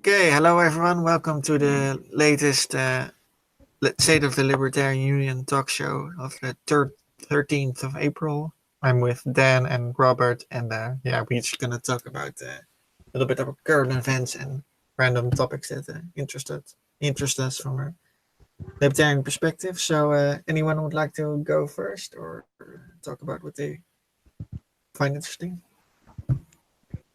Okay, hello everyone. Welcome to the latest State of the Libertarian Union talk show of the 13th of April. I'm with Dan and Robert, and we're just gonna talk about a little bit of current events and random topics that interest us from a libertarian perspective. So, anyone would like to go first or talk about what they find interesting?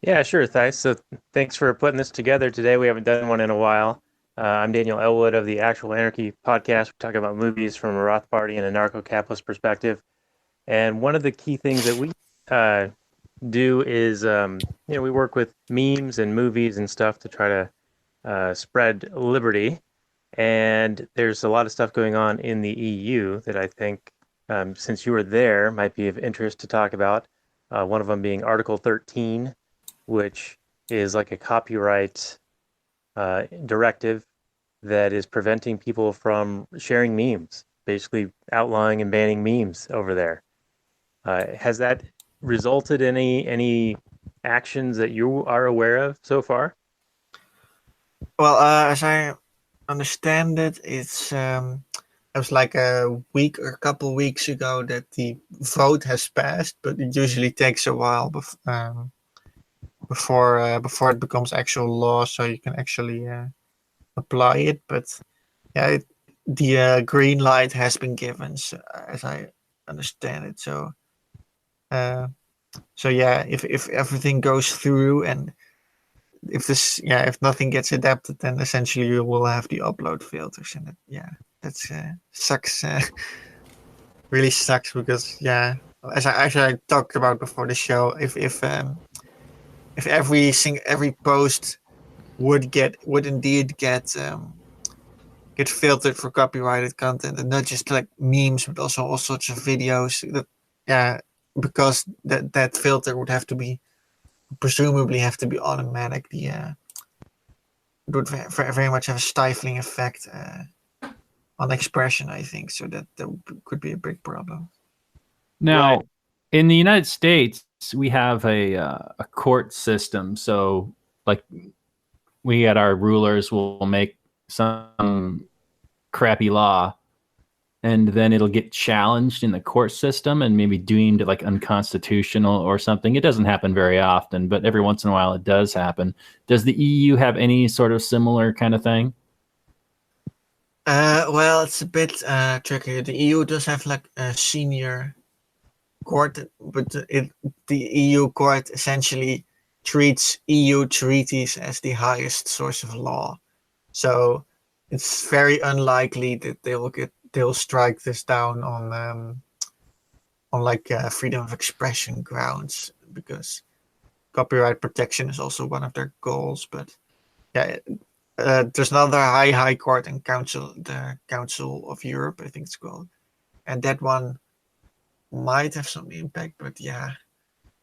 Yeah, sure, Thijs. So thanks for putting this together today. We haven't done one in a while. I'm Daniel Elwood of the Actual Anarchy podcast. We talk about movies from a Rothbardian and anarcho-capitalist perspective. And one of the key things that we uh, do is, we work with memes and movies and stuff to try to spread liberty. And there's a lot of stuff going on in the EU that I think, since you were there, might be of interest to talk about. One of them being Article 13, which is like a copyright directive that is preventing people from sharing memes, basically outlawing and banning memes over there. Has that resulted in any actions that you are aware of so far? Well, as I understand it, it was like a week or a couple weeks ago that the vote has passed, but it usually takes a while before it becomes actual law, so you can actually apply it. But yeah, the green light has been given, so, as I understand it. Uh, so yeah, if everything goes through and if nothing gets adapted, then essentially you will have the upload filters, and that's sucks. Really sucks because as I talked about before the show, if every post would indeed get filtered for copyrighted content, and not just like memes but also all sorts of videos, that yeah because that filter would have to be presumably have to be automatic. It would very much have a stifling effect on expression, I think, so that could be a big problem. Right. Now, in the United States, we have a court system. So, like, we got our rulers will make some crappy law, and then it'll get challenged in the court system and maybe deemed like unconstitutional or something. It doesn't happen very often, but every once in a while it does happen. Does the EU have any sort of similar kind of thing? Well, it's a bit tricky. The EU does have like a senior court, but the EU court essentially treats EU treaties as the highest source of law. So it's very unlikely that they'll strike this down on like freedom of expression grounds, because copyright protection is also one of their goals. But yeah, there's another high court and the Council of Europe, I think it's called, and that one might have some impact. But yeah,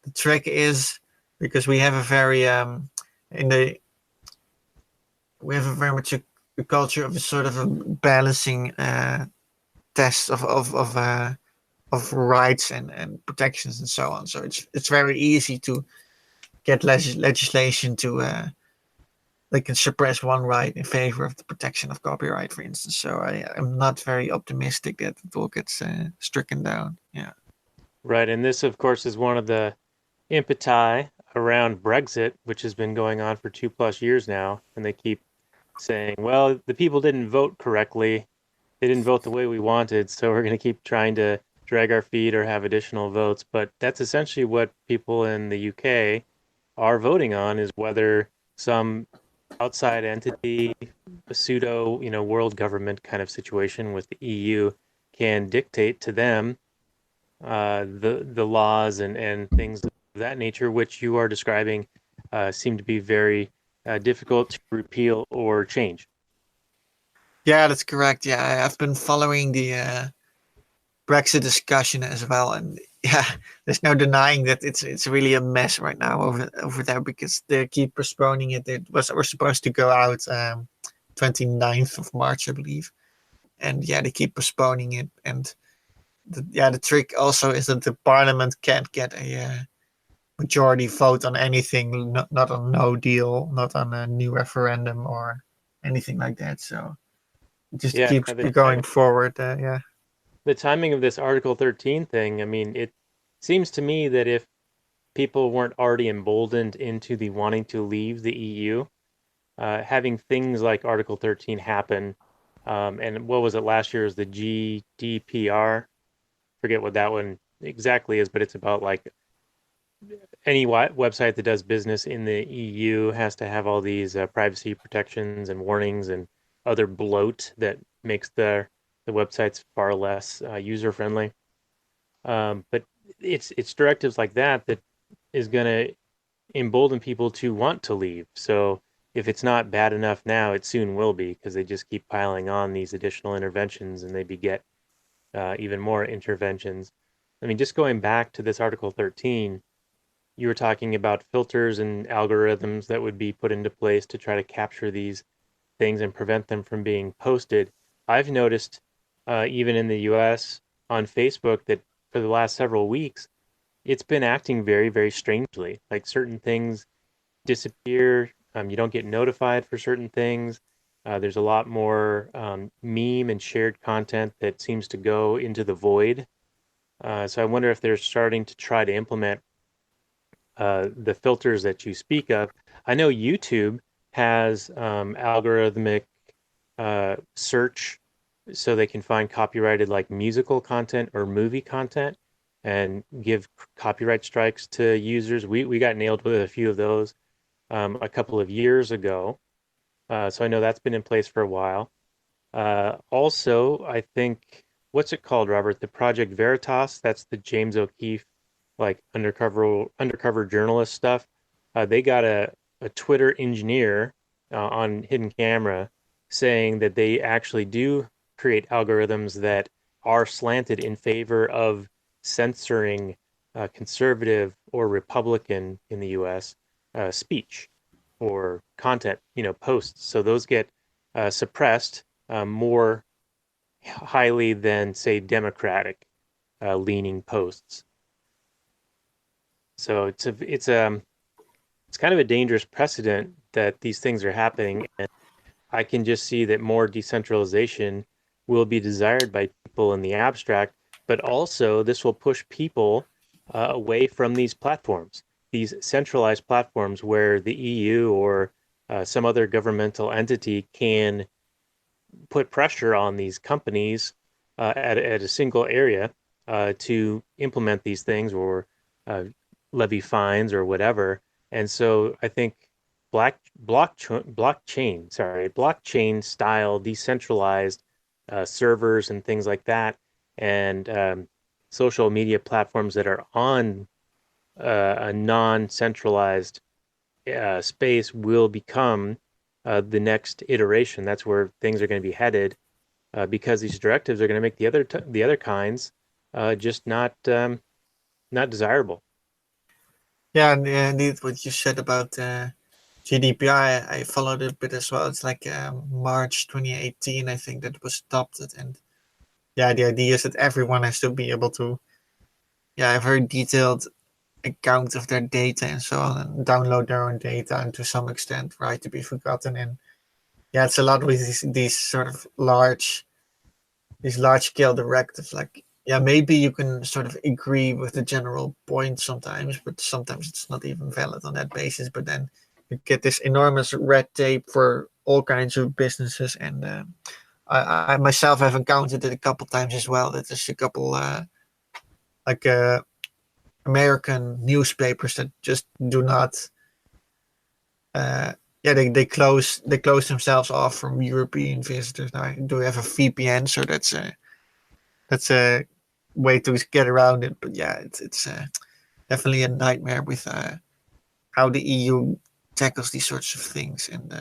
the trick is because we have a very in the we have a very much a culture of a sort of a balancing test of rights and protections and so on. So it's very easy to get legislation to they can suppress one right in favor of the protection of copyright, for instance. So I am not very optimistic that it will get stricken down. Yeah. Right. And this, of course, is one of the impeti around Brexit, which has been going on for 2+ years now. And they keep saying, well, the people didn't vote correctly. They didn't vote the way we wanted. So we're going to keep trying to drag our feet or have additional votes. But that's essentially what people in the UK are voting on, is whether some outside entity, a pseudo, world government kind of situation with the EU can dictate to them the laws and things of that nature, which you are describing, seem to be very difficult to repeal or change. Yeah, that's correct. Yeah, I've been following the Brexit discussion as well, and yeah, there's no denying that it's really a mess right now over there, because they keep postponing it. We're supposed to go out 29th of March, I believe, and yeah, they keep postponing it. And the trick also is that the Parliament can't get majority vote on anything, not on no deal, not on a new referendum or anything like that. So it just Yeah, keeps going forward. Yeah. the timing of this Article 13 thing, I mean, it seems to me that if people weren't already emboldened into the wanting to leave the EU, having things like Article 13 happen, and what was it last year? Was the GDPR? Forget what that one exactly is, but it's about like any website that does business in the EU has to have all these privacy protections and warnings and other bloat that makes the websites far less user friendly. But it's directives like that that is going to embolden people to want to leave. So if it's not bad enough now, it soon will be because they just keep piling on these additional interventions and they beget even more interventions. I mean, just going back to this Article 13, you were talking about filters and algorithms that would be put into place to try to capture these things and prevent them from being posted. I've noticed, even in the US on Facebook, that for the last several weeks, it's been acting very, very strangely. Like certain things disappear, you don't get notified for certain things. There's a lot more meme and shared content that seems to go into the void. So I wonder if they're starting to try to implement the filters that you speak of. I know YouTube has algorithmic search so they can find copyrighted like musical content or movie content and give copyright strikes to users. We got nailed with a few of those a couple of years ago. So I know that's been in place for a while. Also, I think, what's it called, Robert? The Project Veritas, that's the James O'Keefe like undercover journalist stuff. They got a Twitter engineer on hidden camera saying that they actually do create algorithms that are slanted in favor of censoring conservative or Republican in the U.S. Speech or content, posts. So those get suppressed more highly than, say, Democratic leaning posts. So it's kind of a dangerous precedent that these things are happening, and I can just see that more decentralization will be desired by people in the abstract, but also this will push people away from these platforms, these centralized platforms where the EU or some other governmental entity can put pressure on these companies at a single area to implement these things or levy fines or whatever. And so I think blockchain style decentralized servers and things like that, and social media platforms that are on a non-centralized space will become the next iteration. That's where things are going to be headed, because these directives are going to make the other kinds just not desirable. Yeah, and indeed, what you said about GDPR, I followed it a bit as well. It's like March 2018, I think, that was adopted, and yeah, the idea is that everyone has to be able to, have very detailed account of their data and so on, and download their own data, and to some extent, right to be forgotten. And yeah, it's a lot with these sort of large scale directives. Like, yeah, maybe you can sort of agree with the general point sometimes, but sometimes it's not even valid on that basis. But then you get this enormous red tape for all kinds of businesses, and I myself have encountered it a couple times as well. That there's a couple American newspapers that just do not. They close themselves off from European visitors. Now I do have a VPN, so that's a way to get around it. But yeah, it's definitely a nightmare with how the EU tackles these sorts of things. And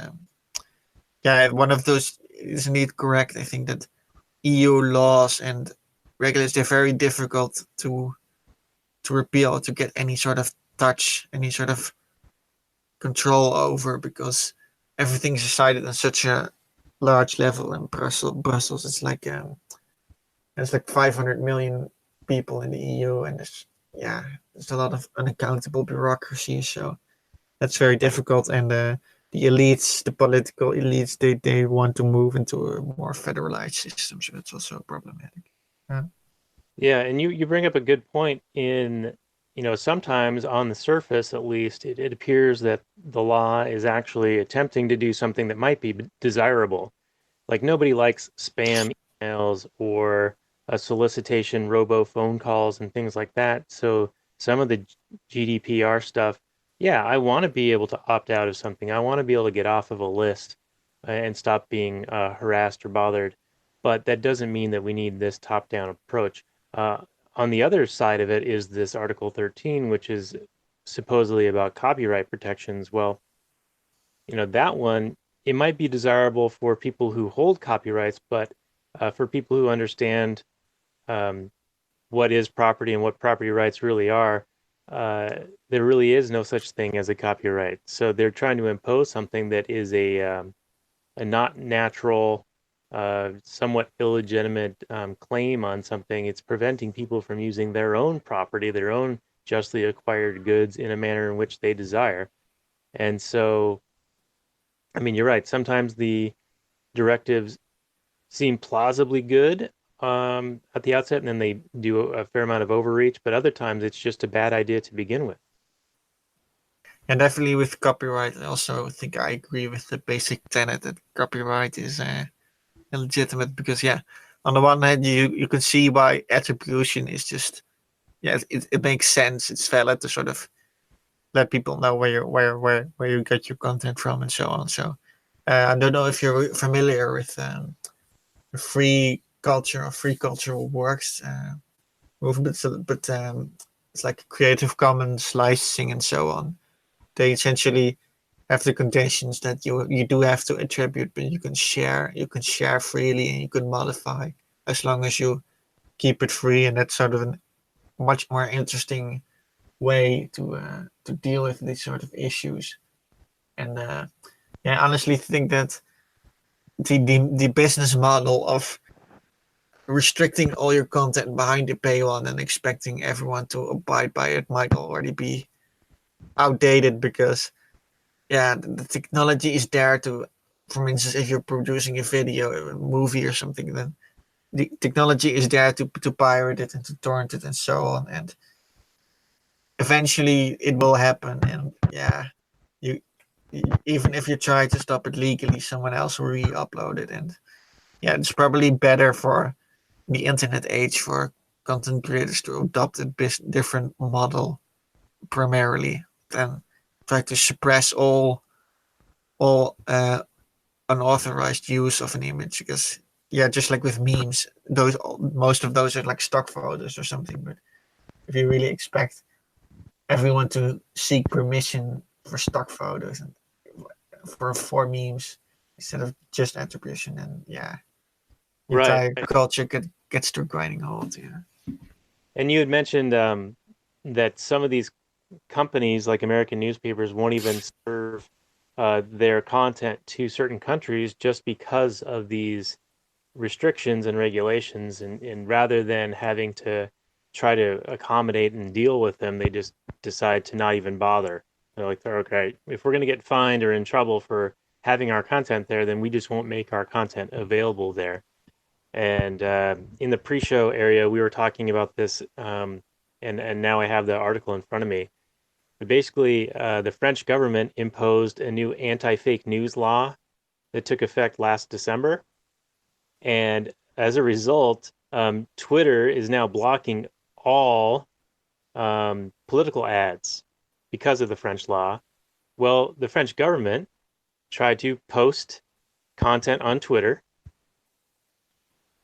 one of those is indeed correct. I think that EU laws and regulations, they're very difficult to repeal, to get any sort of touch, any sort of control over, because everything's decided on such a large level in Brussels. It's like 500 million people in the EU, and there's yeah, there's a lot of unaccountable bureaucracy. So that's very difficult. And the elites, the political elites, they want to move into a more federalized system. So that's also problematic. Yeah, and you bring up a good point in, sometimes on the surface at least, it appears that the law is actually attempting to do something that might be desirable. Like nobody likes spam emails or a solicitation robo phone calls and things like that. So some of the GDPR stuff, yeah, I want to be able to opt out of something. I want to be able to get off of a list and stop being harassed or bothered. But that doesn't mean that we need this top-down approach. Uh, on the other side of it is this Article 13, which is supposedly about copyright protections. Well, that one, it might be desirable for people who hold copyrights, but for people who understand um, what is property and what property rights really are, there really is no such thing as a copyright. So they're trying to impose something that is a not natural, somewhat illegitimate claim on something. It's preventing people from using their own property, their own justly acquired goods in a manner in which they desire. And so, I mean, you're right. Sometimes the directives seem plausibly good at the outset, and then they do a fair amount of overreach. But other times, it's just a bad idea to begin with. And definitely with copyright, I also think I agree with the basic tenet that copyright is illegitimate because, yeah, on the one hand, you can see why attribution is just, yeah, it makes sense. It's valid to sort of let people know where you get your content from and so on. So I don't know if you're familiar with free culture or free cultural works movement, but it's like Creative Commons licensing and so on. They essentially have the conditions that you do have to attribute, but you can share freely and you can modify as long as you keep it free, and that's sort of a much more interesting way to deal with these sort of issues. And yeah, I honestly think that the business model of restricting all your content behind the paywall and expecting everyone to abide by it might already be outdated because yeah, the technology is there to, for instance, if you're producing a video, a movie or something, then the technology is there to pirate it and to torrent it and so on. And eventually it will happen. And yeah, you even if you try to stop it legally, someone else will re-upload it. And yeah, it's probably better for the internet age for content creators to adopt a different model primarily than try to suppress all unauthorized use of an image because yeah, just like with memes, those most of those are like stock photos or something. But if you really expect everyone to seek permission for stock photos and for memes instead of just attribution, and yeah, the Right. entire culture gets to a grinding halt. Yeah. And you had mentioned that some of these companies, like American newspapers, won't even serve their content to certain countries just because of these restrictions and regulations. And rather than having to try to accommodate and deal with them, they just decide to not even bother. They're like, okay, if we're going to get fined or in trouble for having our content there, then we just won't make our content available there. And in the pre-show area, we were talking about this, and now I have the article in front of me. But basically, the French government imposed a new anti-fake news law that took effect last December. And as a result, Twitter is now blocking all political ads because of the French law. Well, the French government tried to post content on Twitter.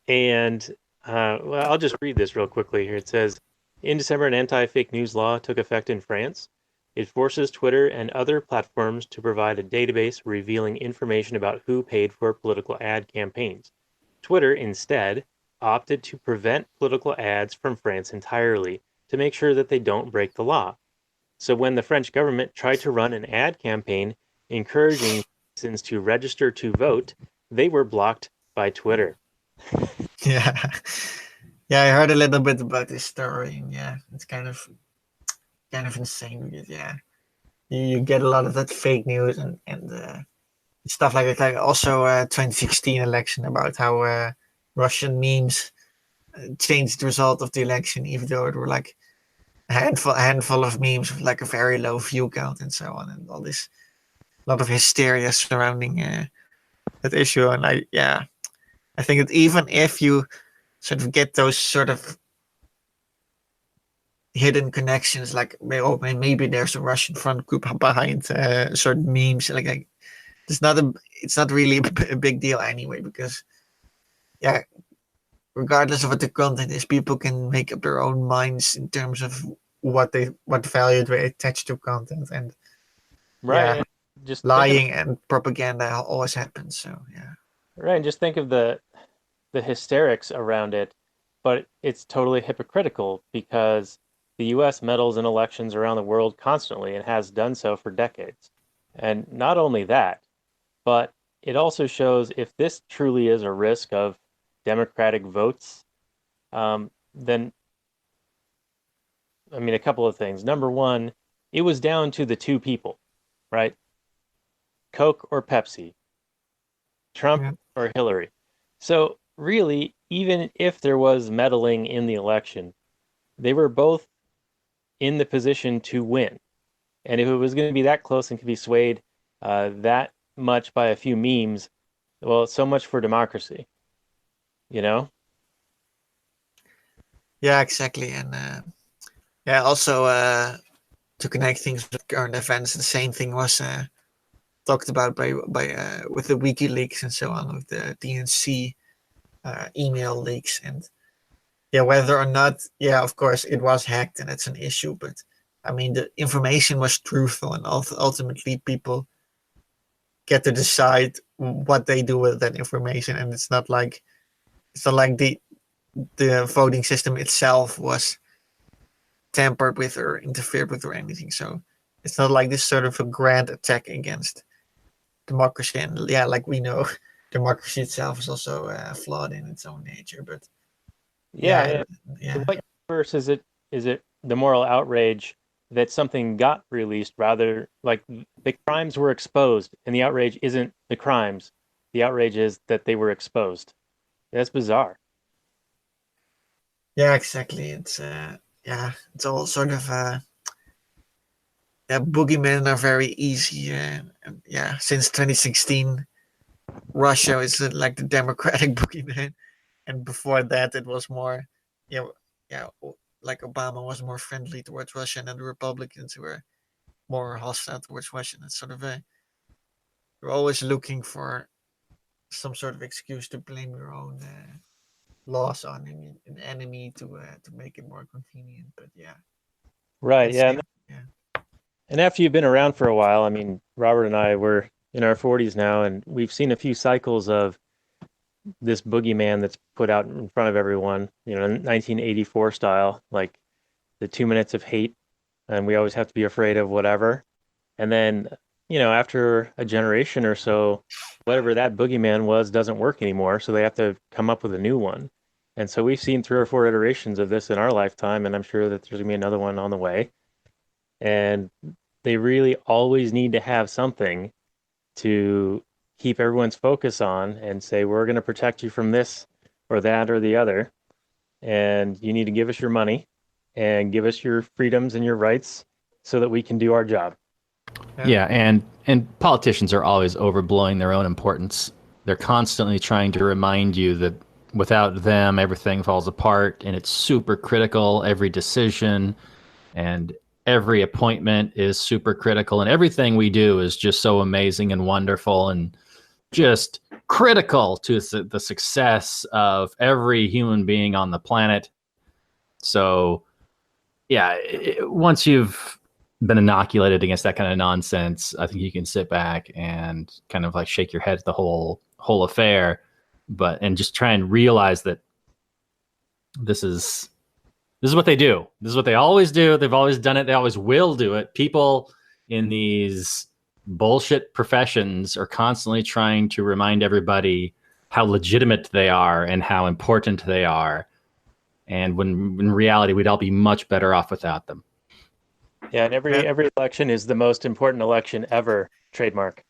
And well, I'll just read this real quickly here. It says, in December, an anti-fake news law took effect in France. It forces Twitter and other platforms to provide a database revealing information about who paid for political ad campaigns. Twitter, instead, opted to prevent political ads from France entirely to make sure that they don't break the law. So when the French government tried to run an ad campaign encouraging citizens to register to vote, they were blocked by Twitter. Yeah. Yeah, I heard a little bit about this story, and yeah, it's kind of insane because yeah, you get a lot of that fake news and stuff like that. Like also 2016 election about how Russian memes changed the result of the election, even though it were like a handful of memes with like a very low view count and so on, and all this lot of hysteria surrounding that issue. And I think that even if you sort of get those sort of hidden connections, like maybe there's a Russian front group behind certain memes, like it's not really a big deal anyway, because yeah, regardless of what the content is, people can make up their own minds in terms of what value they attach to content, and Right. yeah, And just lying and propaganda always happens. So yeah, right. And just think of the hysterics around it, but it's totally hypocritical because the US meddles in elections around the world constantly and has done so for decades. And not only that, but it also shows if this truly is a risk of Democratic votes, then, I mean, a couple of things. Number one, it was down to the two people, right? Coke or Pepsi, Trump yeah, or Hillary. So, really, even if there was meddling in the election, they were both in the position to win. And if it was going to be that close and could be swayed that much by a few memes, well, so much for democracy, you know? yeah, exactly, and yeah, also to connect things with current events, the same thing was talked about by with the WikiLeaks and so on, with the DNC email leaks, and yeah, whether or not, yeah, of course it was hacked and it's an issue, but I mean the information was truthful, and ultimately people get to decide what they do with that information, and it's not like the voting system itself was tampered with or interfered with or anything. So it's not like this sort of a grand attack against democracy. And yeah, like we know, democracy itself is also flawed in its own nature. But Yeah. yeah, In yeah, what universe is it the moral outrage that something got released rather like the crimes were exposed and the outrage isn't the crimes. The outrage is that they were exposed. That's bizarre. yeah, exactly. Yeah, it's all sort of yeah, boogeymen are very easy. And yeah, since 2016, Russia is like the democratic boogeyman, and before that it was more, yeah, yeah, like Obama was more friendly towards Russia, and the Republicans were more hostile towards Russia. And it's sort of a you're always looking for some sort of excuse to blame your own loss on an enemy to make it more convenient. But yeah, Right. it's Yeah. yeah, yeah, And after you've been around for a while, I mean, Robert and I were in our 40s now, and we've seen a few cycles of this boogeyman that's put out in front of everyone, 1984 style, like the 2 minutes of hate, and we always have to be afraid of whatever. And then, after a generation or so, whatever that boogeyman was doesn't work anymore, so they have to come up with a new one. And so we've seen 3 or 4 iterations of this in our lifetime, and I'm sure that there's gonna be another one on the way. And they really always need to have something to keep everyone's focus on and say, we're going to protect you from this or that or the other. And you need to give us your money and give us your freedoms and your rights so that we can do our job. Yeah, and politicians are always overblowing their own importance. They're constantly trying to remind you that without them, everything falls apart, and it's super critical. Every decision and every appointment is super critical, and everything we do is just so amazing and wonderful and just critical to the success of every human being on the planet. So, yeah, once you've been inoculated against that kind of nonsense, I think you can sit back and kind of like shake your head at the whole affair, and just try and realize that this is what they do. This is what they always do. They've always done it. They always will do it. People in these bullshit professions are constantly trying to remind everybody how legitimate they are and how important they are. And when in reality, we'd all be much better off without them. Yeah, and every election is the most important election ever. Trademark.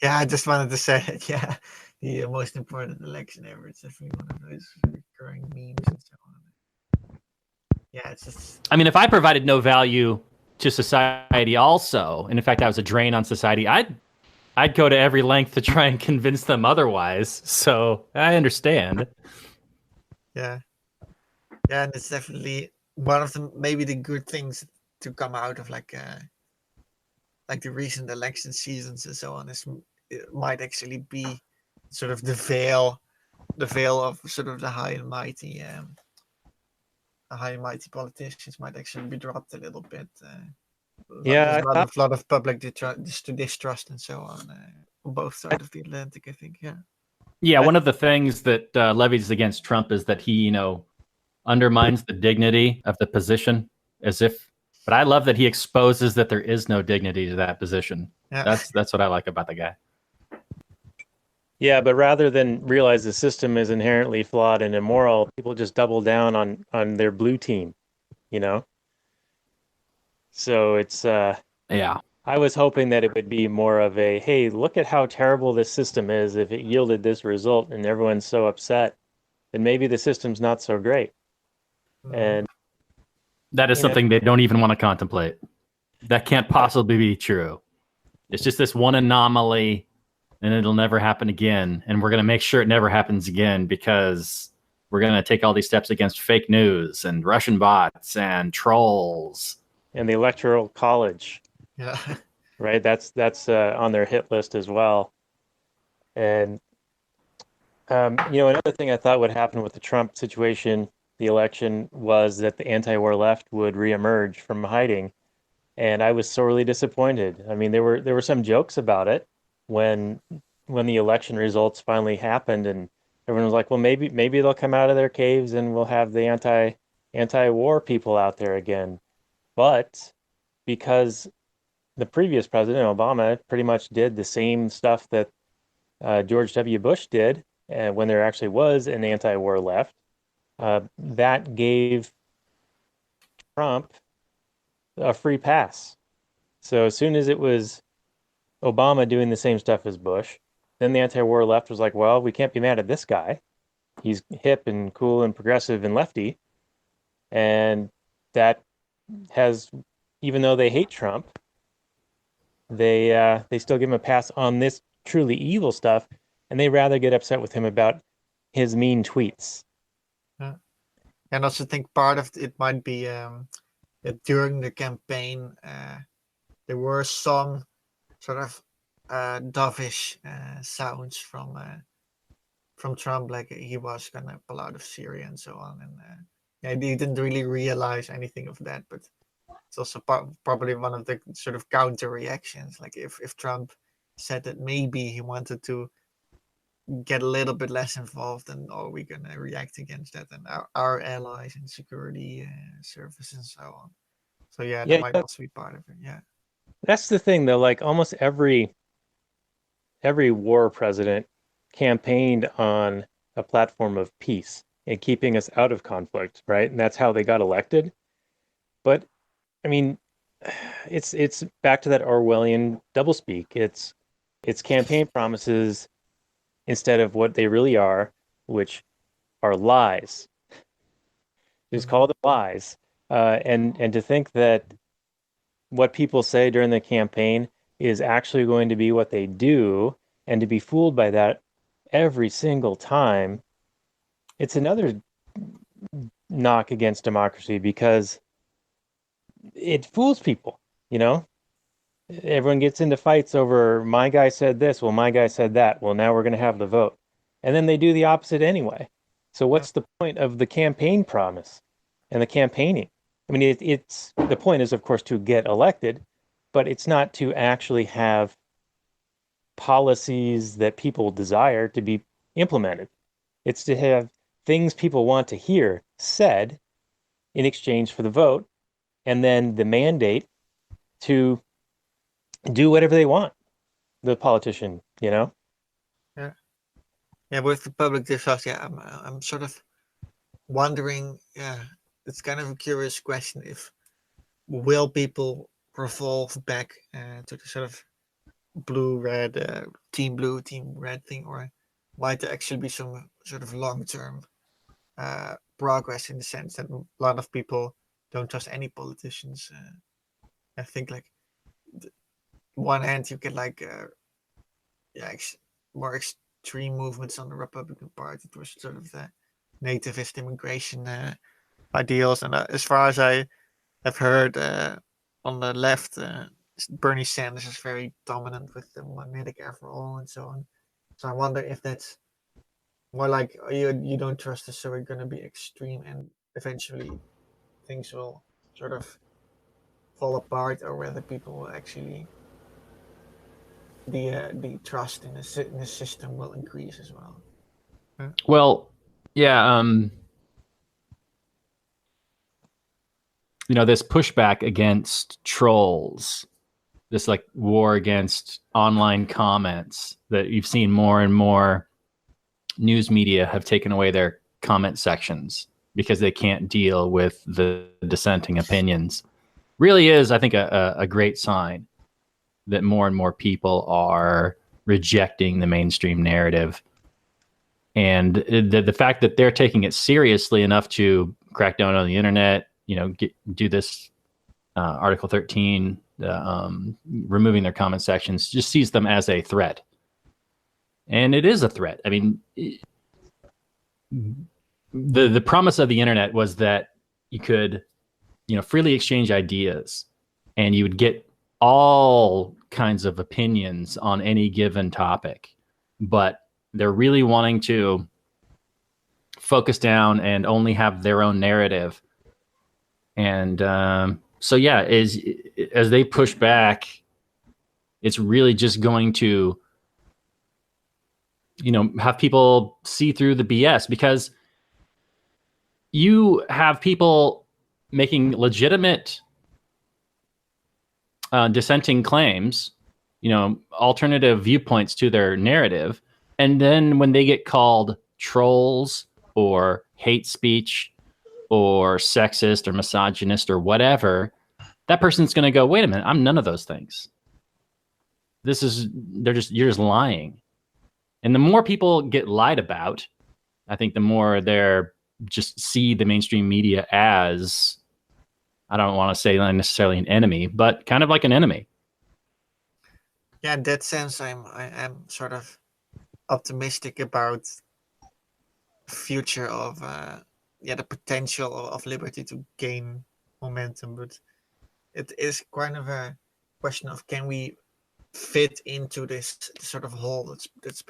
Yeah, I just wanted to say it. Yeah, the most important election ever. It's definitely one of those recurring memes and so on. Yeah, it's just. I mean, if I provided no value to society also, and in fact I was a drain on society, I'd go to every length to try and convince them otherwise. So I understand. Yeah, and it's definitely one of the maybe the good things to come out of like the recent election seasons and so on is it might actually be sort of the veil of sort of the high and mighty politicians might actually be dropped a little bit. Yeah, There's a lot of public distrust and so on both sides of the Atlantic, I think. Yeah. Yeah, one of the things that levies against Trump is that he, undermines the dignity of the position as if. But I love that he exposes that there is no dignity to that position. Yeah. That's what I like about the guy. Yeah, but rather than realize the system is inherently flawed and immoral, people just double down on their blue team, So it's Yeah. I was hoping that it would be more of a, hey, look at how terrible this system is if it yielded this result and everyone's so upset, then maybe the system's not so great. And that is something they don't even want to contemplate. That can't possibly be true. It's just this one anomaly and it'll never happen again. And we're going to make sure it never happens again because we're going to take all these steps against fake news and Russian bots and trolls. And the Electoral College. Yeah. Right? That's on their hit list as well. And, another thing I thought would happen with the Trump situation, the election, was that the anti-war left would reemerge from hiding. And I was sorely disappointed. I mean, there were some jokes about it when the election results finally happened, and everyone was like, well, maybe they'll come out of their caves and we'll have the anti-war people out there again. But because the previous president, Obama, pretty much did the same stuff that George W. Bush did when there actually was an anti-war left, that gave Trump a free pass. So as soon as it was Obama doing the same stuff as Bush, then the anti-war left was like, well, we can't be mad at this guy. He's hip and cool and progressive and lefty. And that has, even though they hate Trump, they still give him a pass on this truly evil stuff, and they rather get upset with him about his mean tweets. Yeah. And I also think part of it might be that during the campaign, there were some sort of dovish sounds from Trump, like he was gonna pull out of Syria and so on, and he didn't really realize anything of that, but it's also probably one of the sort of counter reactions. Like if Trump said that maybe he wanted to get a little bit less involved, then are we going to react against that and our allies and security services and so on? So yeah, that might also be part of it. Yeah, that's the thing though. Like almost every war president campaigned on a platform of peace and keeping us out of conflict, right? And that's how they got elected. But I mean, it's back to that Orwellian doublespeak. It's campaign promises instead of what they really are, which are lies. Just call them lies. And to think that what people say during the campaign is actually going to be what they do, and to be fooled by that every single time, it's another knock against democracy because it fools people, Everyone gets into fights over my guy said this, well, my guy said that. Well, now we're going to have the vote. And then they do the opposite anyway. So what's the point of the campaign promise and the campaigning? I mean, it's the point is, of course, to get elected, but it's not to actually have policies that people desire to be implemented. It's to have things people want to hear said in exchange for the vote, and then the mandate to do whatever they want, the politician, Yeah, with the public distrust, I'm sort of wondering, it's kind of a curious question, if will people revolve back to the sort of blue-red, team red thing, or might there actually be some sort of long-term progress, in the sense that a lot of people don't trust any politicians. I think like one hand you get like more extreme movements on the Republican Party towards sort of the nativist immigration ideals, and as far as I have heard, on the left, Bernie Sanders is very dominant with the Medicare for all and so on. So I wonder if that's more like you don't trust us, so we're going to be extreme, and eventually things will sort of fall apart, or whether people will actually the trust in the system will increase as well. Well, yeah, this pushback against trolls, this like war against online comments, that you've seen more and more news media have taken away their comment sections because they can't deal with the dissenting opinions, really is, I think, a great sign that more and more people are rejecting the mainstream narrative. And the fact that they're taking it seriously enough to crack down on the internet, do this Article 13, removing their comment sections, just sees them as a threat. And it is a threat. I mean, the promise of the internet was that you could, freely exchange ideas, and you would get all kinds of opinions on any given topic. But they're really wanting to focus down and only have their own narrative. And so, yeah, as they push back, it's really just going to, have people see through the BS, because you have people making legitimate dissenting claims, alternative viewpoints to their narrative. And then when they get called trolls or hate speech or sexist or misogynist or whatever, that person's going to go, wait a minute, I'm none of those things. You're just lying. And the more people get lied about, I think the more they're just see the mainstream media as, I don't want to say necessarily an enemy, but kind of like an enemy. Yeah, in that sense, I am sort of optimistic about the future of the potential of liberty to gain momentum, but it is kind of a question of, can we fit into this sort of hole that's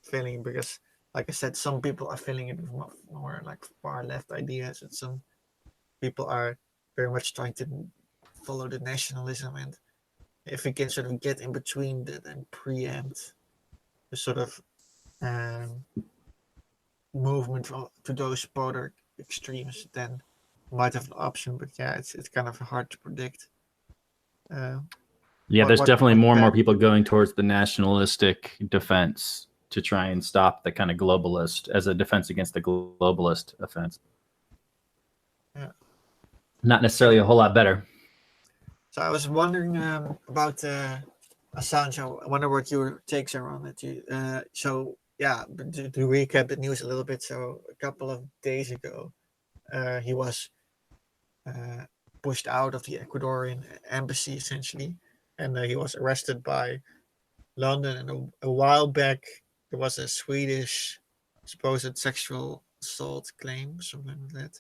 filling, because like I said, some people are filling it with more like far left ideas, and some people are very much trying to follow the nationalism. And if we can sort of get in between that and preempt the sort of movement to those polar extremes, then might have an option. But yeah, it's kind of hard to predict. There's definitely more and more people going towards the nationalistic defense to try and stop the kind of globalist, as a defense against the globalist offense. Yeah. Not necessarily a whole lot better. So I was wondering about Assange. I wonder what your takes are on it. So yeah, to recap the news a little bit. So a couple of days ago, he was pushed out of the Ecuadorian embassy, essentially, and he was arrested by London. And a while back, there was a Swedish supposed sexual assault claim, something like that,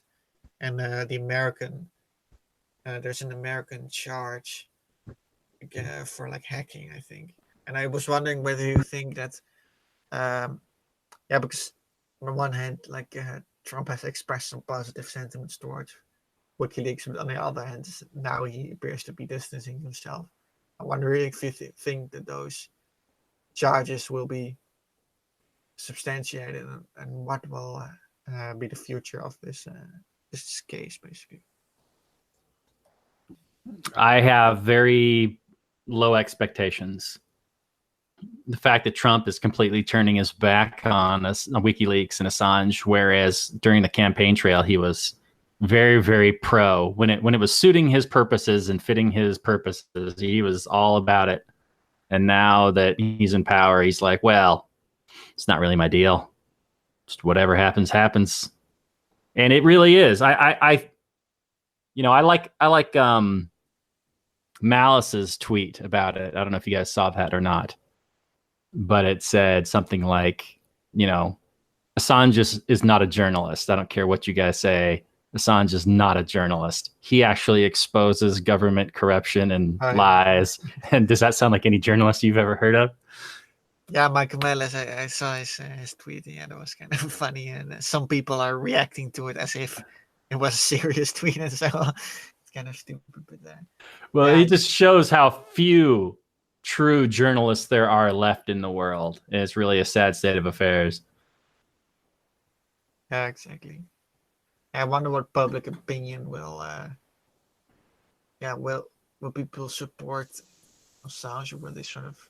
and the American. There's an American charge for like hacking, I think. And I was wondering whether you think that, because on one hand, like Trump has expressed some positive sentiments towards WikiLeaks, but on the other hand, now he appears to be distancing himself. I wonder if you think that those charges will be substantiated, and what will be the future of this case, basically. I have very low expectations. the fact that Trump is completely turning his back on WikiLeaks and Assange, whereas during the campaign trail he was very, very pro. When it was suiting his purposes and fitting his purposes, he was all about it. And now that he's in power, he's like, well, it's not really my deal. Just whatever happens, happens. And it really is. I like Malice's tweet about it. I don't know if you guys saw that or not, but it said something like, Assange is not a journalist. I don't care what you guys say. Assange is not a journalist. He actually exposes government corruption and lies. And does that sound like any journalist you've ever heard of? Yeah, Michael Mellis, I saw his tweet. Yeah, that was kind of funny. And some people are reacting to it as if it was a serious tweet. And so it's kind of stupid. But, well, it just shows how few true journalists there are left in the world. And it's really a sad state of affairs. Yeah, exactly. I wonder what public opinion will people support Assange, or will they sort of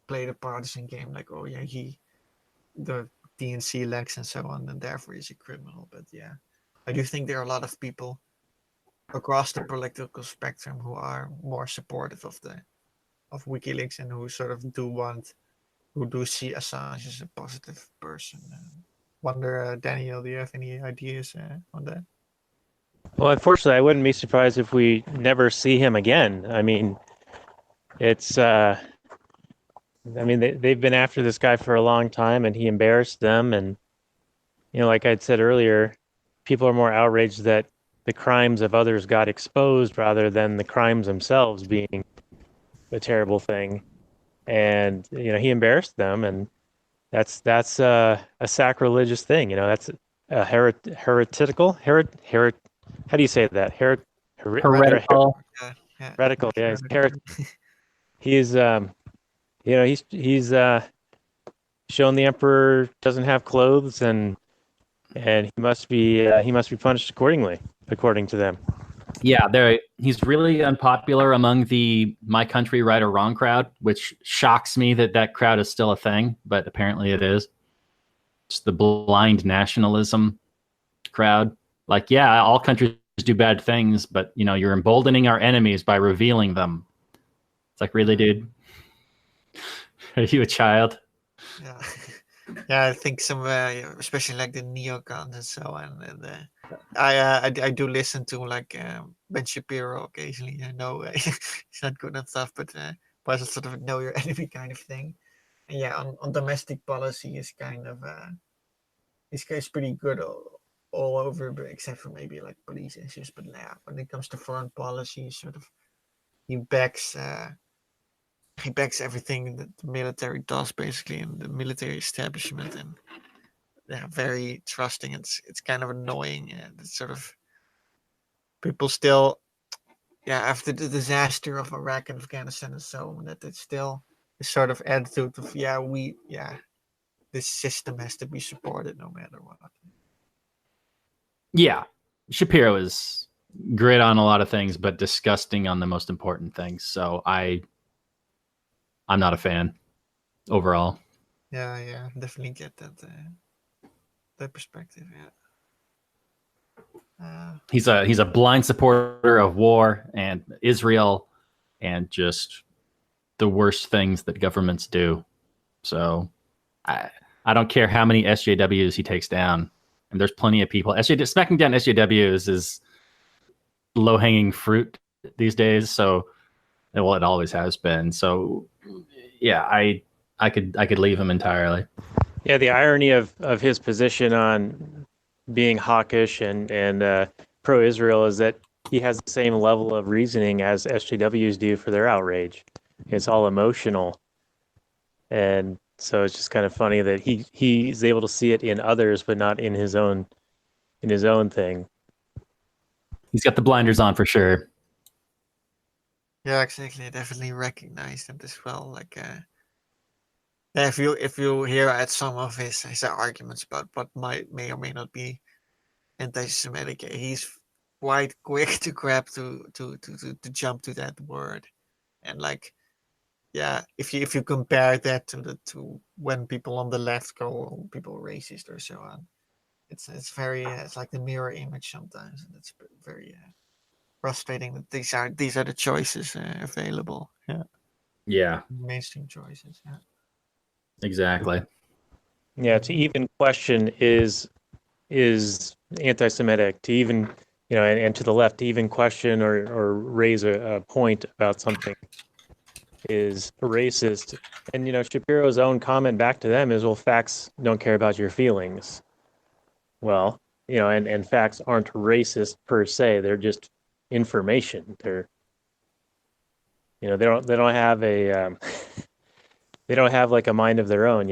play the partisan game, like, oh yeah, the DNC lacks and so on, and therefore he's a criminal. But yeah, I do think there are a lot of people across the political spectrum who are more supportive of WikiLeaks and who sort of who do see Assange as a positive person. Wonder, Daniel, do you have any ideas on that? Well, unfortunately, I wouldn't be surprised if we never see him again. I mean, they've been after this guy for a long time, and he embarrassed them. And, like I'd said earlier, people are more outraged that the crimes of others got exposed rather than the crimes themselves being a terrible thing. And, he embarrassed them, and that's a sacrilegious thing. That's a heretical. How do you say that? Heretical. Heretical. Yeah, he's he's shown the emperor doesn't have clothes, and he must be punished accordingly, according to them. Yeah, he's really unpopular among the My Country Right or Wrong crowd, which shocks me that crowd is still a thing, but apparently it is. It's the blind nationalism crowd. Like, yeah, all countries do bad things, but you're emboldening our enemies by revealing them. It's like, really, dude? Are you a child? Yeah. Yeah, I think some, especially like the neocons and so on. And I do listen to like Ben Shapiro occasionally. I know he's not good at stuff, but it's sort of a know your enemy kind of thing. And yeah, on domestic policy is kind of this guy's pretty good all over, but except for maybe like police issues. But yeah, when it comes to foreign policy, he backs everything that the military does, basically, and the military establishment, and they're very trusting. It's kind of annoying, and it's sort of people still, after the disaster of Iraq and Afghanistan and so on, that it's still a sort of attitude of this system has to be supported no matter what. Yeah, Shapiro is great on a lot of things, but disgusting on the most important things. So I'm not a fan overall. Yeah, definitely get that perspective. Yeah. He's a blind supporter of war and Israel, and just the worst things that governments do. So I don't care how many SJWs he takes down, and there's plenty of people. Smacking down SJWs is low-hanging fruit these days. So, well, it always has been. So, yeah, I could leave him entirely. Yeah, the irony of his position on being hawkish and pro-Israel is that he has the same level of reasoning as SJWs do for their outrage. It's all emotional, and so it's just kind of funny that he's able to see it in others, but not in his own thing. He's got the blinders on for sure. Yeah, exactly. I definitely recognize them as well. Like, if you hear at some of his arguments about what may or may not be anti-Semitic, he's quite quick to grab to jump to that word, and like, yeah, if you compare that to when people on the left call people racist or so on, it's very it's like the mirror image sometimes, and it's very frustrating that these are the choices available. Yeah, Yeah, mainstream choices. Yeah. exactly. Yeah, to even question is anti-Semitic. To even and to the left, to even question or raise a point about something is racist. And Shapiro's own comment back to them is, well, facts don't care about your feelings. Well, and facts aren't racist per se. They're just information. They're they don't have a they don't have like a mind of their own.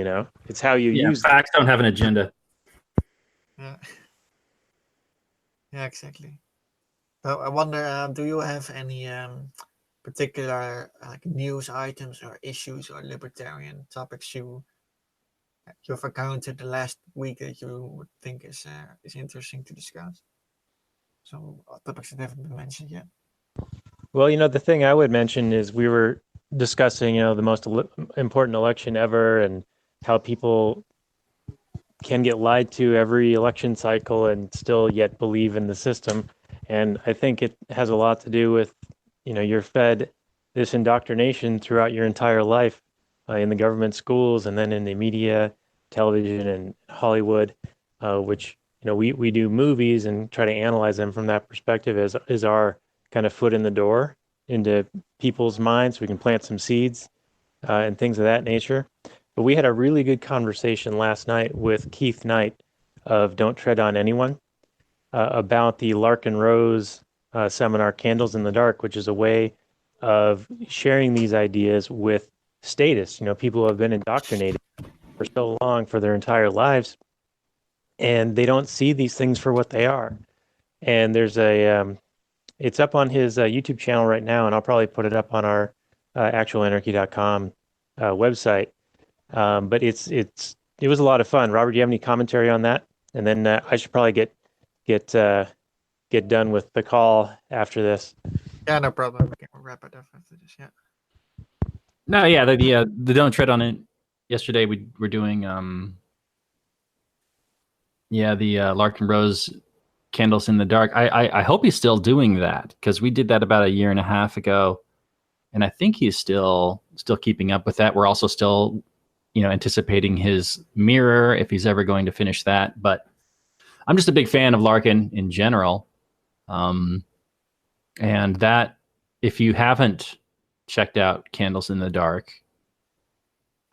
It's how you use them. Facts don't have an agenda. Yeah. Yeah, exactly. So I wonder, do you have any particular like news items or issues or libertarian topics you've encountered the last week that you would think is interesting to discuss? Some topics that haven't been mentioned yet. Well, the thing I would mention is we were discussing, the most important election ever and how people can get lied to every election cycle and still yet believe in the system. And I think it has a lot to do with, you're fed this indoctrination throughout your entire life in the government schools and then in the media, television, and Hollywood, which, we do movies and try to analyze them from that perspective as our kind of foot in the door into people's minds. We can plant some seeds and things of that nature. But we had a really good conversation last night with Keith Knight of Don't Tread on Anyone about the Larkin Rose seminar, Candles in the Dark, which is a way of sharing these ideas with statists, people who have been indoctrinated for so long, for their entire lives, and they don't see these things for what they are. And there's it's up on his YouTube channel right now, and I'll probably put it up on our actualanarchy.com website. But it was a lot of fun. Robert, do you have any commentary on that? And then I should probably get done with the call after this. Yeah, no problem. We can wrap it up after this. Yeah. No, yeah, the Don't Tread on It. Yesterday we were doing the Larkin Rose Candles in the Dark. I hope he's still doing that, because we did that about a year and a half ago, and I think he's still keeping up with that. We're also still anticipating his Mirror, if he's ever going to finish that. But I'm just a big fan of Larkin in general, and that, if you haven't checked out Candles in the Dark,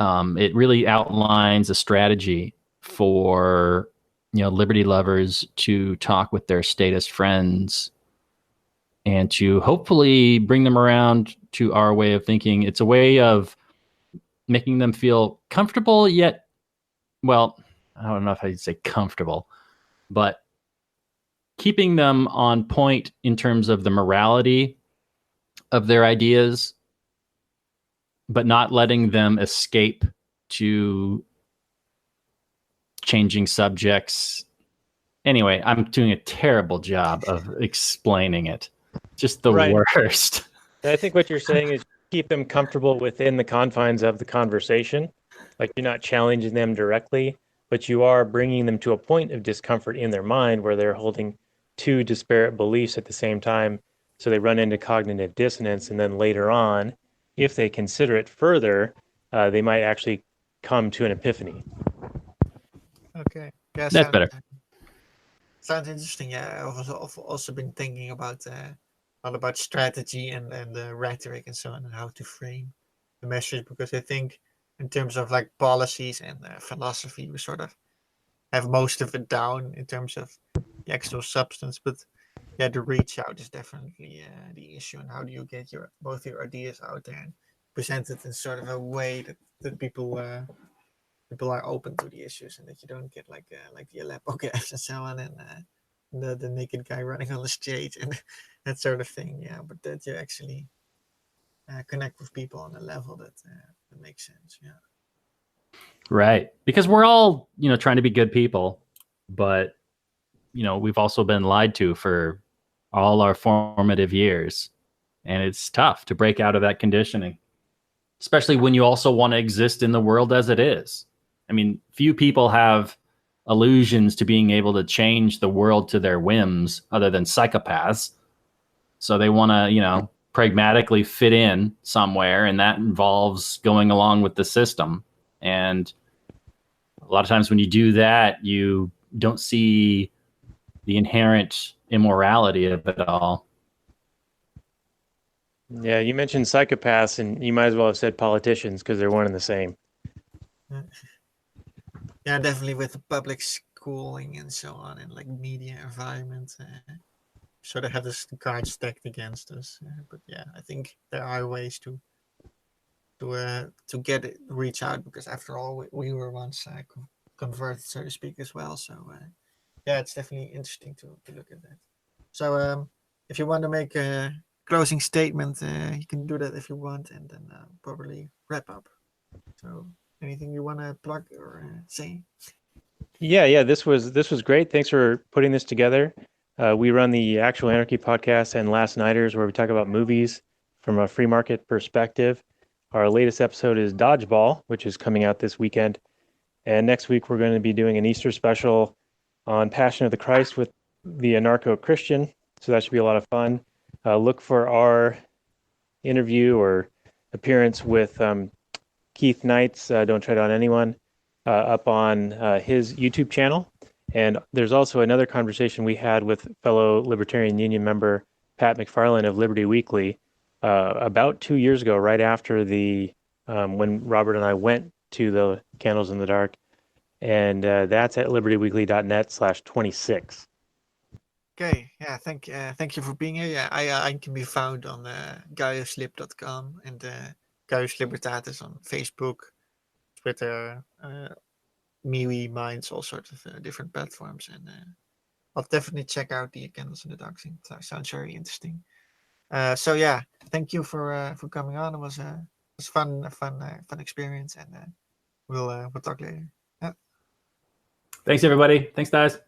it really outlines a strategy for liberty lovers to talk with their statist friends and to hopefully bring them around to our way of thinking. It's a way of making them feel comfortable, yet, well, I don't know if I'd say comfortable, but keeping them on point in terms of the morality of their ideas, but not letting them escape to changing subjects. Anyway, I'm doing a terrible job of explaining it. Just the worst. I think what you're saying is keep them comfortable within the confines of the conversation. Like, you're not challenging them directly, but you are bringing them to a point of discomfort in their mind where they're holding two disparate beliefs at the same time. So they run into cognitive dissonance. And then later on, if they consider it further, they might actually come to an epiphany. Okay. Yeah, that's better. Sounds interesting. Yeah, I've also been thinking about all about strategy and rhetoric and so on, and how to frame the message, because I think in terms of like policies and philosophy, we sort of have most of it down in terms of the actual substance. But yeah, the reach out is definitely the issue, and how do you get both your ideas out there and present it in sort of a way that people are open to the issues, and that you don't get like the Aleppo gaps and so on, and the naked guy running on the stage and that sort of thing. Yeah, but that you actually connect with people on a level that makes sense. Yeah. Right. Because we're all, trying to be good people, but, we've also been lied to for all our formative years, and it's tough to break out of that conditioning. especially when you also want to exist in the world as it is. I mean, few people have illusions to being able to change the world to their whims other than psychopaths. So they want to, pragmatically fit in somewhere, and that involves going along with the system. And a lot of times when you do that, you don't see the inherent immorality of it all. Yeah, you mentioned psychopaths, and you might as well have said politicians because they're one and the same. Yeah, definitely with the public schooling and so on, and like media environment. So they have this card stacked against us. But yeah, I think there are ways to get it, reach out, because after all, we were once converted, so to speak, as well. So yeah, it's definitely interesting to look at that. So if you want to make a closing statement, you can do that if you want, and then probably wrap up. So anything you want to plug or say? Yeah, this was great. Thanks for putting this together. We run the Actual Anarchy podcast and Last Nighters, where we talk about movies from a free market perspective. Our latest episode is Dodgeball, which is coming out this weekend. And next week, we're going to be doing an Easter special on Passion of the Christ with the Anarcho-Christian. So that should be a lot of fun. Look for our interview or appearance with Keith Knight's Don't Tread on Anyone up on his YouTube channel. And there's also another conversation we had with fellow Libertarian Union member Pat McFarlane of Liberty Weekly about 2 years ago, right after the when Robert and I went to the Candles in the Dark. And that's at libertyweekly.net/26. Okay, yeah, thank you for being here. Yeah, I can be found on GaiusLib.com and Gaius Libertatis on Facebook, Twitter, MeWe, Minds, all sorts of different platforms. And I'll definitely check out the Candles in the Dark thing. It sounds very interesting. So yeah, thank you for coming on. It was a fun experience, and we'll talk later. Yeah. Thanks, everybody. Thanks, guys.